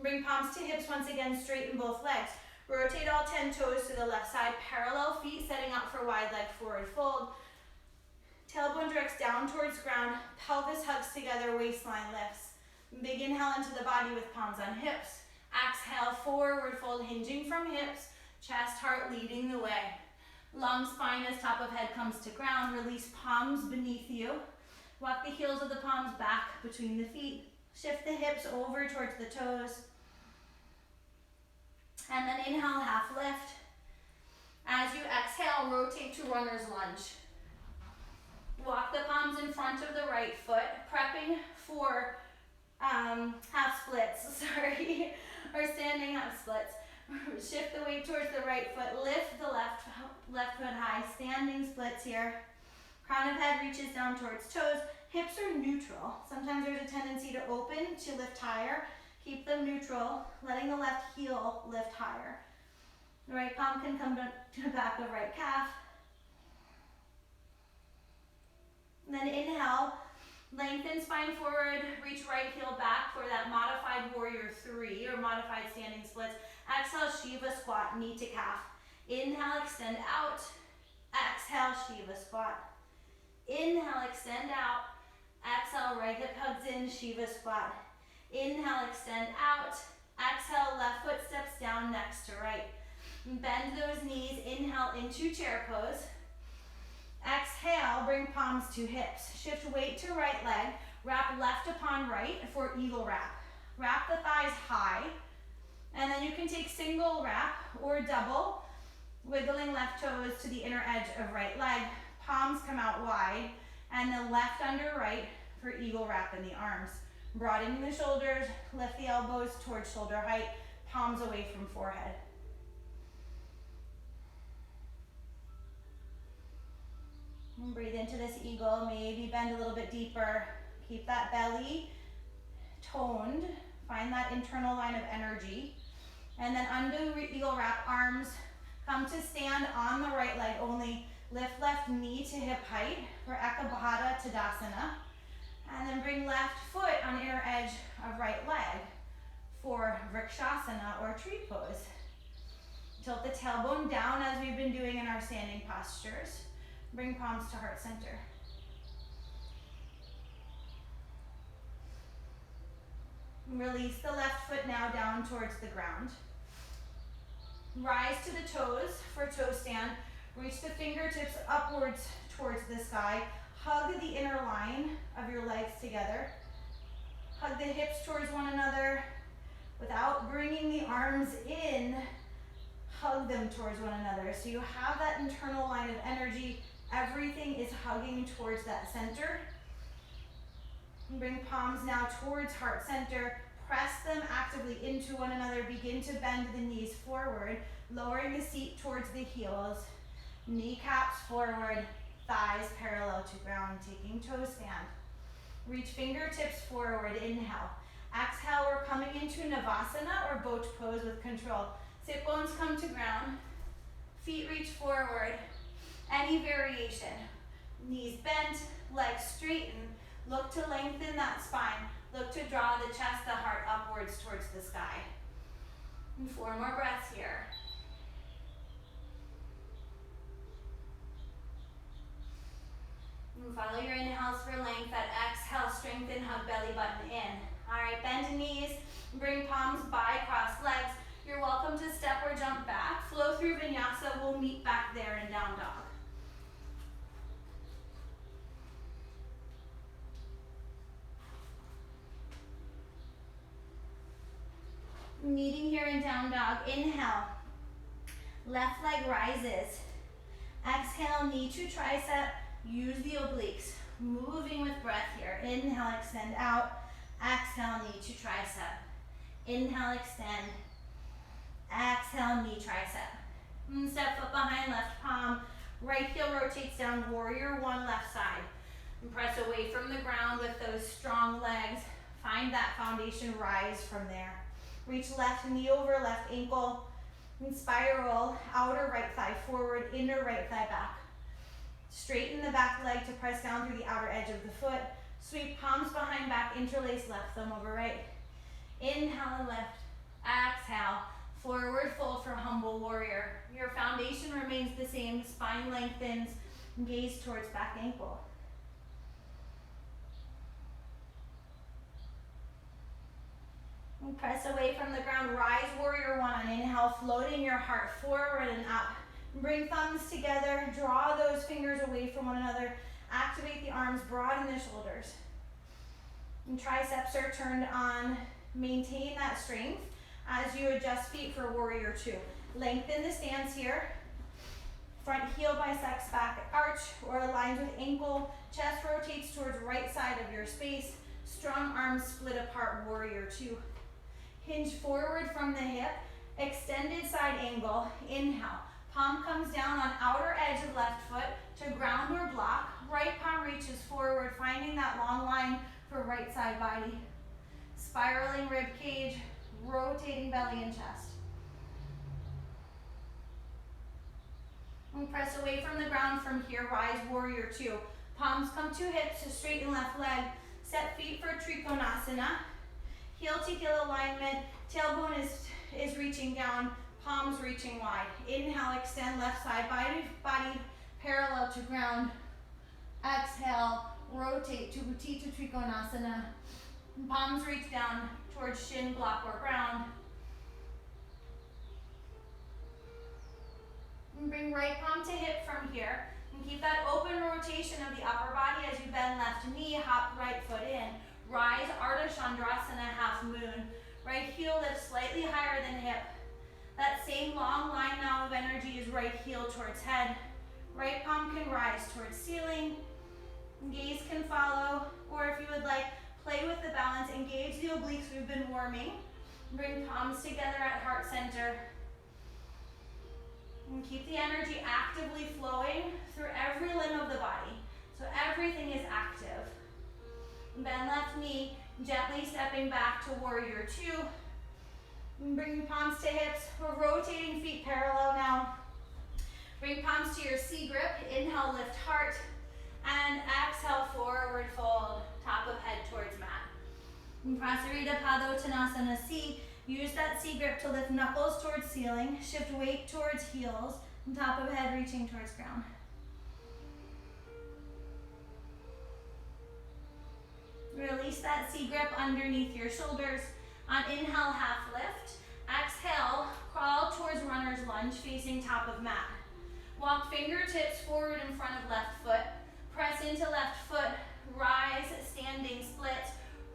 Bring palms to hips once again, straighten both legs. Rotate all 10 toes to the left side, parallel feet setting up for wide leg forward fold. Tailbone directs down towards ground, pelvis hugs together, waistline lifts. Big inhale into the body with palms on hips. Exhale, forward fold, hinging from hips, chest, heart leading the way. Long spine as top of head comes to ground, release palms beneath you. Walk the heels of the palms back between the feet. Shift the hips over towards the toes. And then inhale, half lift. As you exhale, rotate to runner's lunge. Walk the palms in front of the right foot, prepping for half splits, or standing half splits. Shift the weight towards the right foot. Lift the left foot high. Standing splits here. Crown of head reaches down towards toes. Hips are neutral. Sometimes there's a tendency to open, to lift higher. Keep them neutral, letting the left heel lift higher. The right palm can come to the back of right calf. And then inhale, lengthen spine forward, reach right heel back for that modified warrior 3 or modified standing splits. Exhale, Shiva squat, knee to calf. Inhale, extend out. Exhale, Shiva squat. Inhale, extend out. Exhale, right hip hugs in, Shiva squat. Inhale, extend out. Exhale, left foot steps down next to right. Bend those knees, inhale into chair pose. Exhale, bring palms to hips. Shift weight to right leg. Wrap left upon right for eagle wrap. Wrap the thighs high. And then you can take single wrap or double, wiggling left toes to the inner edge of right leg. Palms come out wide. And the left under right for eagle wrap in the arms. Broadening the shoulders, lift the elbows towards shoulder height, palms away from forehead. And breathe into this eagle, maybe bend a little bit deeper. Keep that belly toned, find that internal line of energy. And then undo eagle wrap, arms come to stand on the right leg only. Lift left knee to hip height for Ekabhata Tadasana. And then bring left foot on inner edge of right leg for Vrikshasana or tree pose. Tilt the tailbone down as we've been doing in our standing postures. Bring palms to heart center. Release the left foot now down towards the ground. Rise to the toes for toe stand. Reach the fingertips upwards towards the sky. Hug the inner line of your legs together. Hug the hips towards one another. Without bringing the arms in, hug them towards one another. So you have that internal line of energy. Everything is hugging towards that center. Bring palms now towards heart center. Press them actively into one another. Begin to bend the knees forward, lowering the seat towards the heels. Kneecaps forward, thighs parallel to ground, taking toe stand. Reach fingertips forward, inhale. Exhale, we're coming into Navasana or boat pose with control. Sit bones come to ground, feet reach forward. Any variation. Knees bent, legs straighten. Look to lengthen that spine. Look to draw the chest, the heart upwards towards the sky. And 4 more breaths here. And follow your inhales for length. That exhale, strengthen, hug belly button in. All right, bend the knees. Bring palms by crossed legs. You're welcome to step or jump back. Flow through Vinyasa. We'll meet back there in down dog. Meeting here in down dog. Inhale. Left leg rises. Exhale, knee to tricep. Use the obliques. Moving with breath here. Inhale, extend out. Exhale, knee to tricep. Inhale, extend. Exhale, knee tricep. And step foot behind left palm. Right heel rotates down, warrior 1 left side. And press away from the ground with those strong legs. Find that foundation, rise from there. Reach left knee over left ankle. And spiral, outer right thigh forward, inner right thigh back. Straighten the back leg to press down through the outer edge of the foot. Sweep palms behind back, interlace left thumb over right. Inhale and lift. Exhale. Forward fold for humble warrior. Your foundation remains the same. Spine lengthens. Gaze towards back ankle. And press away from the ground. Rise warrior 1 on inhale. Floating your heart forward and up. Bring thumbs together. Draw those fingers away from one another. Activate the arms. Broaden the shoulders. And triceps are turned on. Maintain that strength as you adjust feet for warrior 2. Lengthen the stance here. Front heel bisects back arch or aligns with ankle. Chest rotates towards right side of your space. Strong arms split apart, warrior 2. Hinge forward from the hip. Extended side angle, inhale. Palm comes down on outer edge of left foot to ground or block. Right palm reaches forward, finding that long line for right side body. Spiraling rib cage, rotating belly and chest. And press away from the ground from here, rise warrior two. Palms come to hips to straighten left leg. Set feet for Trikonasana. Heel to heel alignment, tailbone is reaching down, palms reaching wide. Inhale, extend left side body parallel to ground. Exhale, rotate to Utthita Trikonasana. Palms reach down towards shin, block, or ground. And bring right palm to hip from here. And keep that open rotation of the upper body as you bend left knee, hop right foot in. Rise, Ardha Chandrasana, half moon. Right heel lifts slightly higher than hip. That same long line now of energy is right heel towards head. Right palm can rise towards ceiling. Gaze can follow, or if you would like, play with the balance. Engage the obliques, we've been warming. Bring palms together at heart center. And keep the energy actively flowing through every limb of the body. So everything is active. Bend left knee, gently stepping back to warrior two. And bring palms to hips. We're rotating feet parallel now. Bring palms to your C grip. Inhale, lift heart. And exhale, forward fold, top of head towards mat. And Prasarita Padottanasana C. Use that C grip to lift knuckles towards ceiling. Shift weight towards heels. And top of head reaching towards ground. Release that C grip underneath your shoulders. On inhale, half lift. Exhale, crawl towards runner's lunge, facing top of mat. Walk fingertips forward in front of left foot. Press into left foot, rise, standing split.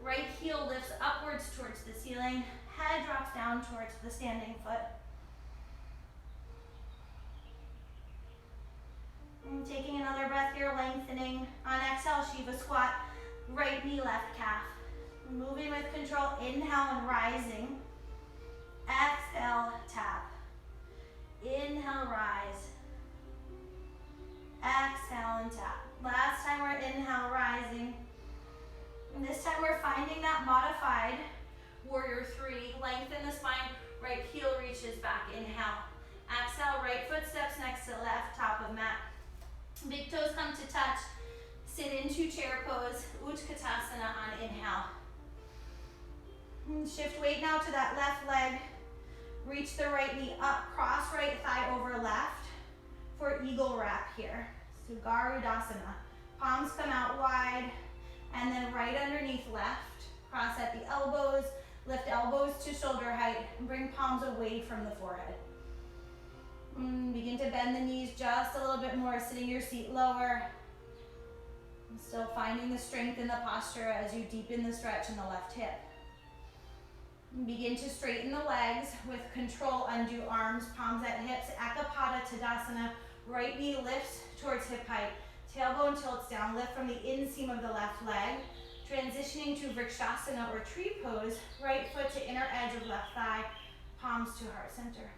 Right heel lifts upwards towards the ceiling. Head drops down towards the standing foot. And taking another breath here, lengthening. On exhale, Shiva squat. Right knee, left calf. Moving with control, inhale and rising. Exhale, tap. Inhale, rise. Exhale and tap. Last time we're inhale, rising. And this time we're finding that modified warrior three. Lengthen the spine, right heel reaches back, inhale. Exhale, right foot steps next to left, top of mat. Big toes come to touch. Sit into chair pose, Utkatasana on inhale. And shift weight now to that left leg. Reach the right knee up, cross right thigh over left for eagle wrap here. So Garudasana. Palms come out wide, and then right underneath left. Cross at the elbows, lift elbows to shoulder height, and bring palms away from the forehead. Begin to bend the knees just a little bit more, sitting your seat lower. Still finding the strength in the posture as you deepen the stretch in the left hip. Begin to straighten the legs with control, undo arms, palms at hips, Ekapada Tadasana. Right knee lifts towards hip height. Tailbone tilts down, lift from the inseam of the left leg. Transitioning to Vrikshasana or tree pose. Right foot to inner edge of left thigh, palms to heart center.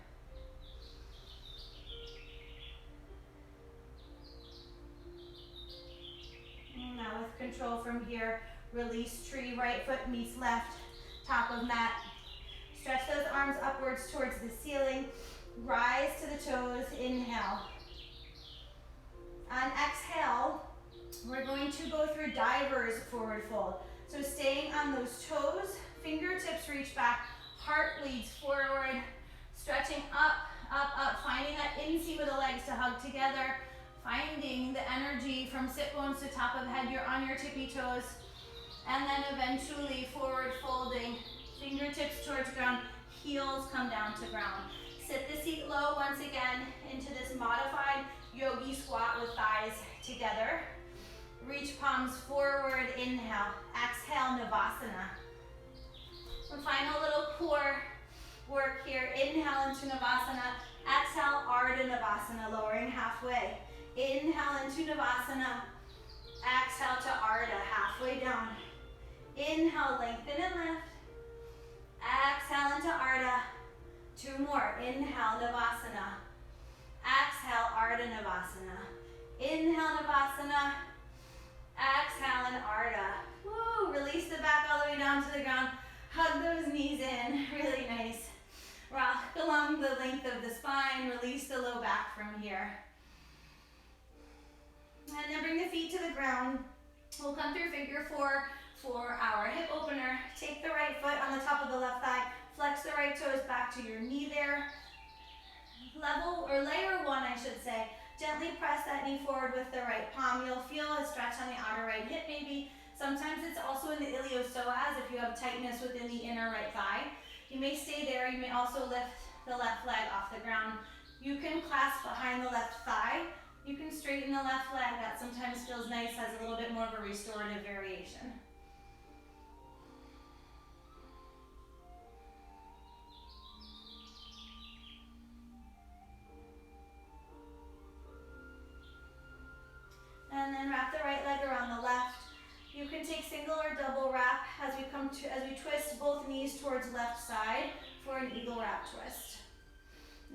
Now with control from here, release tree, right foot meets left, top of mat. Stretch those arms upwards towards the ceiling. Rise to the toes, inhale. On exhale, we're going to go through divers forward fold. So staying on those toes, fingertips reach back, heart leads forward, stretching up, up, up, finding that inseam of the legs to hug together. Finding the energy from sit bones to top of head, you're on your tippy toes. And then eventually forward folding, fingertips towards ground, heels come down to ground. Sit the seat low once again into this modified yogi squat with thighs together. Reach palms forward, inhale. Exhale, Navasana. And final little core work here. Inhale into Navasana. Exhale, Ardha Navasana, lowering halfway. Inhale into Navasana. Exhale to Ardha, halfway down. Inhale, lengthen and lift. Exhale into Ardha. 2 more. Inhale, Navasana. Exhale, Ardha Navasana. Inhale, Navasana. Exhale, and Ardha. Woo! Release the back all the way down to the ground. Hug those knees in. Really nice. Rock along the length of the spine. Release the low back from here. And then bring the feet to the ground. We'll come through figure 4 for our hip opener. Take the right foot on the top of the left thigh. Flex the right toes back to your knee there. Level, or layer 1, I should say. Gently press that knee forward with the right palm. You'll feel a stretch on the outer right hip maybe. Sometimes it's also in the iliopsoas if you have tightness within the inner right thigh. You may stay there. You may also lift the left leg off the ground. You can clasp behind the left thigh. You can straighten the left leg. That sometimes feels nice, has a little bit more of a restorative variation. And then wrap the right leg around the left. You can take single or double wrap as we twist both knees towards left side for an eagle wrap twist.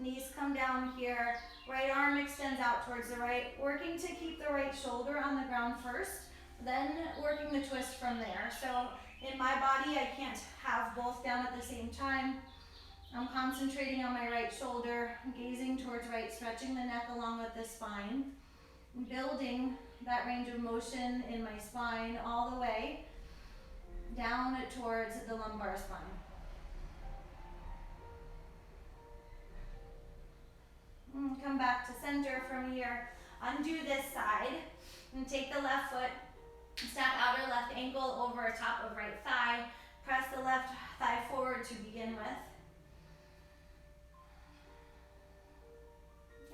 Knees come down here. Right arm extends out towards the right, working to keep the right shoulder on the ground first, then working the twist from there. So in my body, I can't have both down at the same time. I'm concentrating on my right shoulder, gazing towards right, stretching the neck along with the spine, building that range of motion in my spine all the way down towards the lumbar spine. Come back to center from here. Undo this side and take the left foot, step outer left ankle over top of right thigh. Press the left thigh forward to begin with.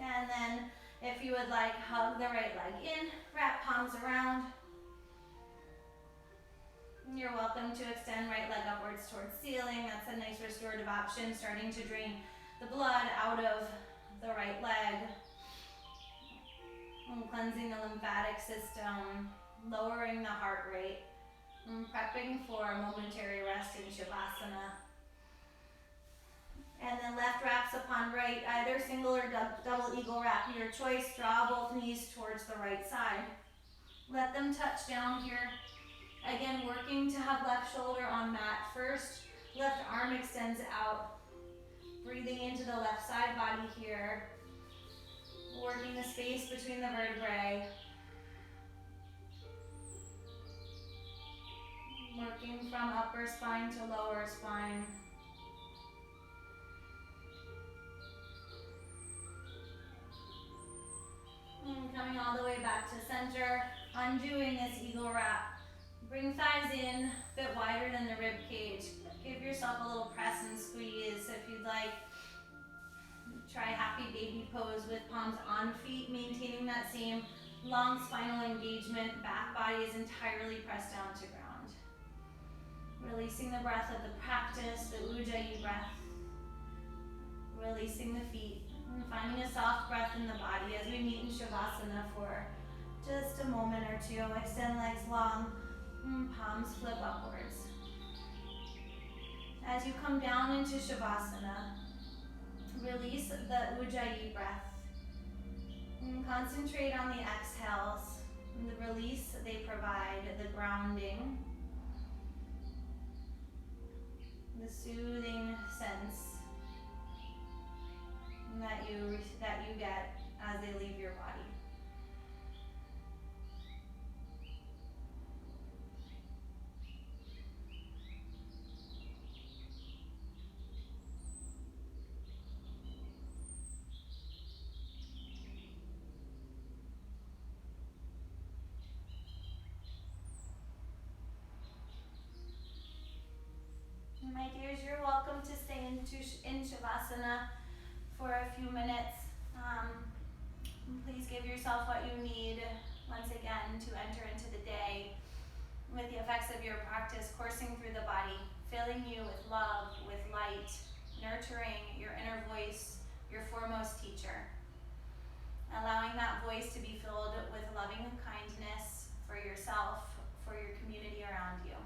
And then if you would like, hug the right leg in, wrap palms around. You're welcome to extend right leg upwards towards ceiling. That's a nice restorative option, starting to drain the blood out of the right leg, and cleansing the lymphatic system, lowering the heart rate, and prepping for a momentary rest in Shavasana. And then left wraps upon right, either single or double eagle wrap, your choice. Draw both knees towards the right side. Let them touch down here. Again, working to have left shoulder on mat first. Left arm extends out. Breathing into the left side body here. Working the space between the vertebrae. Working from upper spine to lower spine. And coming all the way back to center, undoing this eagle wrap. Bring thighs in, a bit wider than the rib cage. Give yourself a little press and squeeze if you'd like. Try happy baby pose with palms on feet, maintaining that same long spinal engagement. Back body is entirely pressed down to ground. Releasing the breath of the practice, the Ujjayi breath. Releasing the feet and finding a soft breath in the body as we meet in Shavasana for just a moment or two. Extend legs long, palms flip upwards. As you come down into Shavasana, release the Ujjayi breath. And concentrate on the exhales, and the release they provide, the grounding, the soothing sense that you get as they leave your body. My dears, you're welcome to stay in Shavasana for a few minutes. Please give yourself what you need, once again, to enter into the day with the effects of your practice coursing through the body, filling you with love, with light, nurturing your inner voice, your foremost teacher. Allowing that voice to be filled with loving kindness for yourself, for your community around you.